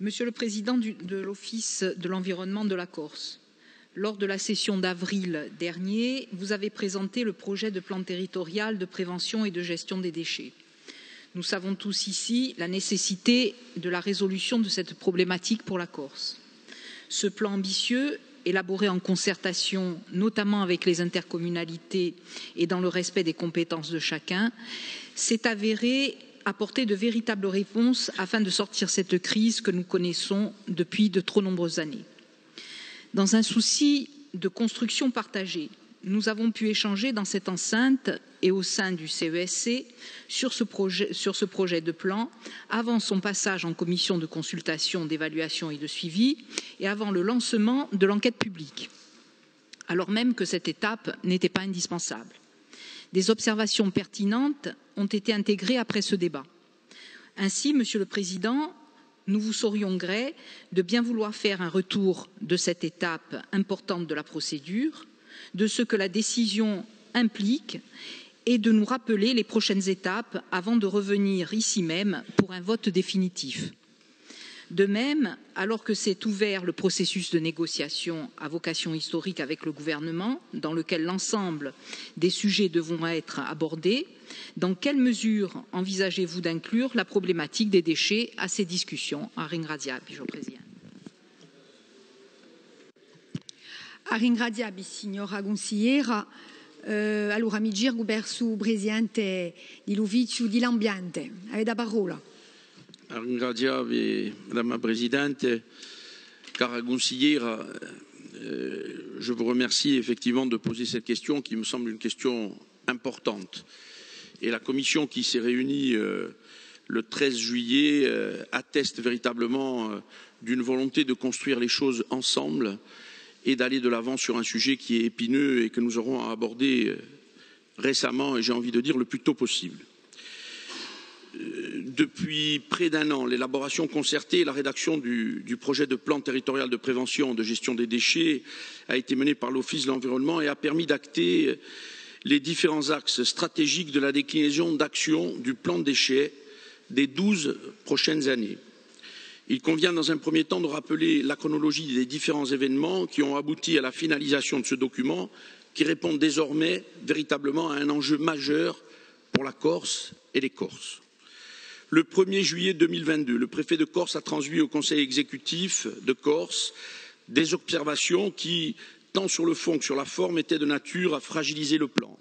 Monsieur le Président de l'Office de l'environnement de la Corse, lors de la session d'avril dernier, vous avez présenté le projet de plan territorial de prévention et de gestion des déchets. Nous savons tous ici la nécessité de la résolution de cette problématique pour la Corse. Ce plan ambitieux, élaboré en concertation, notamment avec les intercommunalités et dans le respect des compétences de chacun, s'est avéré apporter de véritables réponses afin de sortir cette crise que nous connaissons depuis de trop nombreuses années. Dans un souci de construction partagée, nous avons pu échanger dans cette enceinte et au sein du CESC sur ce projet de plan avant son passage en commission de consultation, d'évaluation et de suivi et avant le lancement de l'enquête publique, alors même que cette étape n'était pas indispensable. Des observations pertinentes ont été intégrées après ce débat. Ainsi, Monsieur le Président, nous vous saurions gré de bien vouloir faire un retour de cette étape importante de la procédure, de ce que la décision implique et de nous rappeler les prochaines étapes avant de revenir ici même pour un vote définitif. De même, alors que s'est ouvert le processus de négociation à vocation historique avec le gouvernement, dans lequel l'ensemble des sujets devront être abordés, dans quelle mesure envisagez-vous d'inclure la problématique des déchets à ces discussions? Ringraziabi, Presidente. Ringraziabi, signora consigliera. Allora mi girgo verso il Presidente dell'Ufficio dell'Ambiente. Avete la parola. Ringraziavi, Madame la Présidente. Cara consigliera, je vous remercie effectivement de poser cette question qui me semble une question importante. Et la commission qui s'est réunie le 13 juillet atteste véritablement d'une volonté de construire les choses ensemble et d'aller de l'avant sur un sujet qui est épineux et que nous aurons à aborder récemment et j'ai envie de dire le plus tôt possible. Depuis près d'un an, l'élaboration concertée et la rédaction du projet de plan territorial de prévention de gestion des déchets a été menée par l'Office de l'environnement et a permis d'acter les différents axes stratégiques de la déclinaison d'action du plan de déchets des 12 prochaines années. Il convient dans un premier temps de rappeler la chronologie des différents événements qui ont abouti à la finalisation de ce document qui répond désormais véritablement à un enjeu majeur pour la Corse et les Corses. Le 1er juillet 2022, le préfet de Corse a transmis au Conseil exécutif de Corse des observations qui, tant sur le fond que sur la forme, étaient de nature à fragiliser le plan,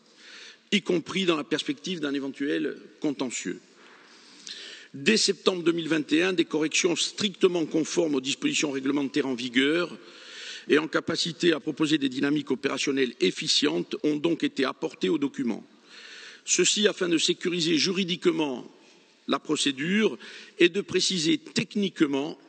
y compris dans la perspective d'un éventuel contentieux. Dès septembre 2021, des corrections strictement conformes aux dispositions réglementaires en vigueur et en capacité à proposer des dynamiques opérationnelles efficientes ont donc été apportées au document. Ceci afin de sécuriser juridiquement la procédure et de préciser techniquement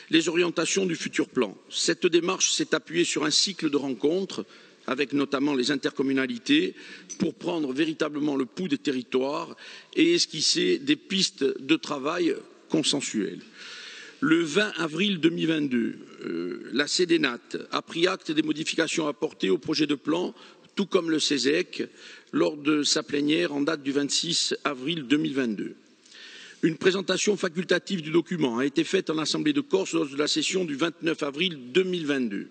les orientations du futur plan. Cette démarche s'est appuyée sur un cycle de rencontres avec notamment les intercommunalités pour prendre véritablement le pouls des territoires et esquisser des pistes de travail consensuelles. Le 20 avril 2022, la CEDENAT a pris acte des modifications apportées au projet de plan, tout comme le CESEC, lors de sa plénière en date du 26 avril 2022. Une présentation facultative du document a été faite en Assemblée de Corse lors de la session du 29 avril 2022.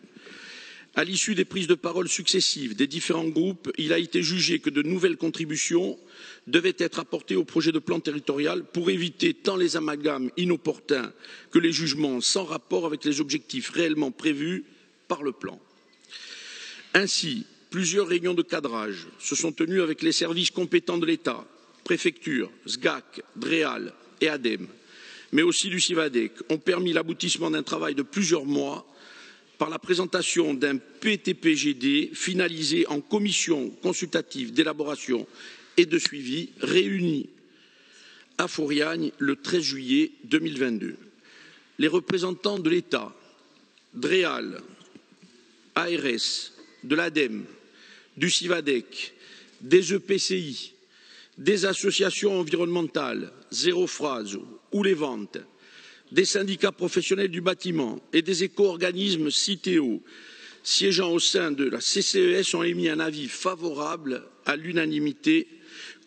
À l'issue des prises de parole successives des différents groupes, il a été jugé que de nouvelles contributions devaient être apportées au projet de plan territorial pour éviter tant les amalgames inopportuns que les jugements sans rapport avec les objectifs réellement prévus par le plan. Ainsi, plusieurs réunions de cadrage se sont tenues avec les services compétents de l'État, préfecture, SGAC, DREAL et ADEME, mais aussi du CIVADEC, ont permis l'aboutissement d'un travail de plusieurs mois par la présentation d'un PTPGD finalisé en commission consultative d'élaboration et de suivi réunie à Fauriagne le 13 juillet 2022. Les représentants de l'État, DREAL, ARS, de l'ADEME, du CIVADEC, des EPCI, des associations environnementales, Zéro Phrase ou les Ventes, des syndicats professionnels du bâtiment et des éco-organismes CITEO siégeant au sein de la CCES ont émis un avis favorable à l'unanimité,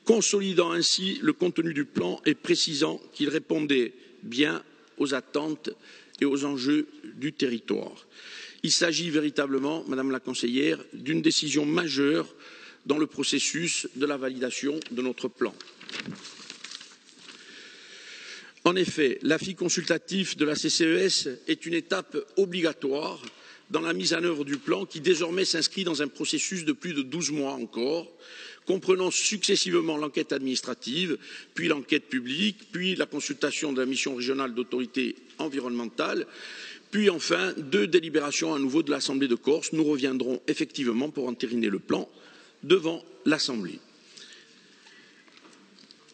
consolidant ainsi le contenu du plan et précisant qu'il répondait bien aux attentes et aux enjeux du territoire. Il s'agit véritablement, Madame la conseillère, d'une décision majeure dans le processus de la validation de notre plan. En effet, l'avis consultatif de la CCES est une étape obligatoire dans la mise en œuvre du plan qui désormais s'inscrit dans un processus de plus de 12 mois encore, comprenant successivement l'enquête administrative, puis l'enquête publique, puis la consultation de la mission régionale d'autorité environnementale, puis enfin 2 délibérations à nouveau de l'Assemblée de Corse. Nous reviendrons effectivement pour entériner le plan devant l'Assemblée.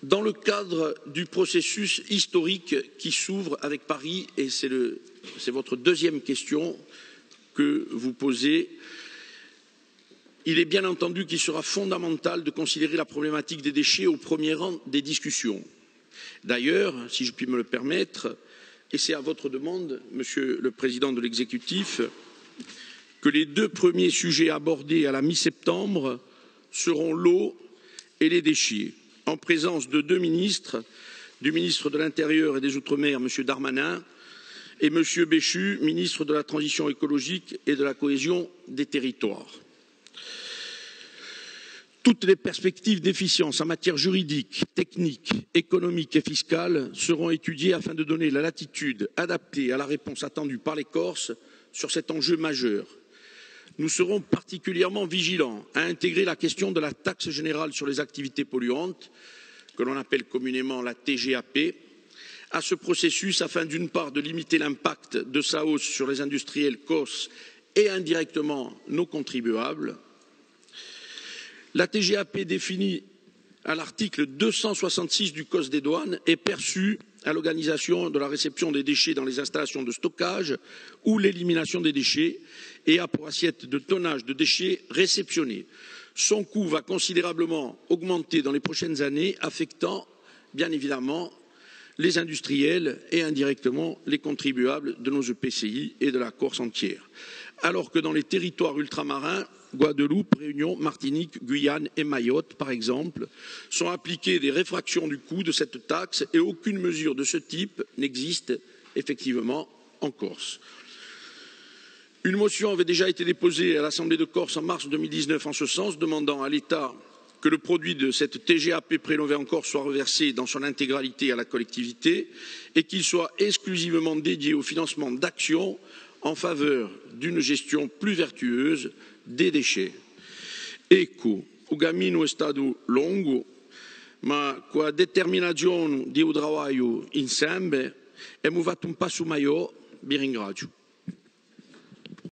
Dans le cadre du processus historique qui s'ouvre avec Paris, et c'est votre deuxième question que vous posez, il est bien entendu qu'il sera fondamental de considérer la problématique des déchets au premier rang des discussions. D'ailleurs, si je puis me le permettre, et c'est à votre demande, Monsieur le Président de l'exécutif, que les 2 premiers sujets abordés à la mi-septembre seront l'eau et les déchets, en présence de 2 ministres, du ministre de l'Intérieur et des Outre-mer, M. Darmanin, et M. Béchu, ministre de la Transition écologique et de la cohésion des territoires. Toutes les perspectives d'efficience en matière juridique, technique, économique et fiscale seront étudiées afin de donner la latitude adaptée à la réponse attendue par les Corses sur cet enjeu majeur. Nous serons particulièrement vigilants à intégrer la question de la taxe générale sur les activités polluantes, que l'on appelle communément la TGAP, à ce processus afin d'une part de limiter l'impact de sa hausse sur les industriels corses et indirectement nos contribuables. La TGAP définie à l'article 266 du Code des douanes est perçue à l'organisation de la réception des déchets dans les installations de stockage ou l'élimination des déchets et a pour assiette de tonnage de déchets réceptionnés. Son coût va considérablement augmenter dans les prochaines années, affectant bien évidemment les industriels et indirectement les contribuables de nos EPCI et de la Corse entière. Alors que dans les territoires ultramarins, Guadeloupe, Réunion, Martinique, Guyane et Mayotte, par exemple, sont appliquées des réfractions du coût de cette taxe et aucune mesure de ce type n'existe effectivement en Corse. Une motion avait déjà été déposée à l'Assemblée de Corse en mars 2019 en ce sens, demandant à l'État que le produit de cette TGAP prélevée en Corse soit reversé dans son intégralité à la collectivité et qu'il soit exclusivement dédié au financement d'actions en faveur d'une gestion plus vertueuse des déchets. Ecco, o cammino è stato lungo, ma con la determinazione di un lavoro insieme abbiamo fatto un passo maggiore. Vi ringrazio.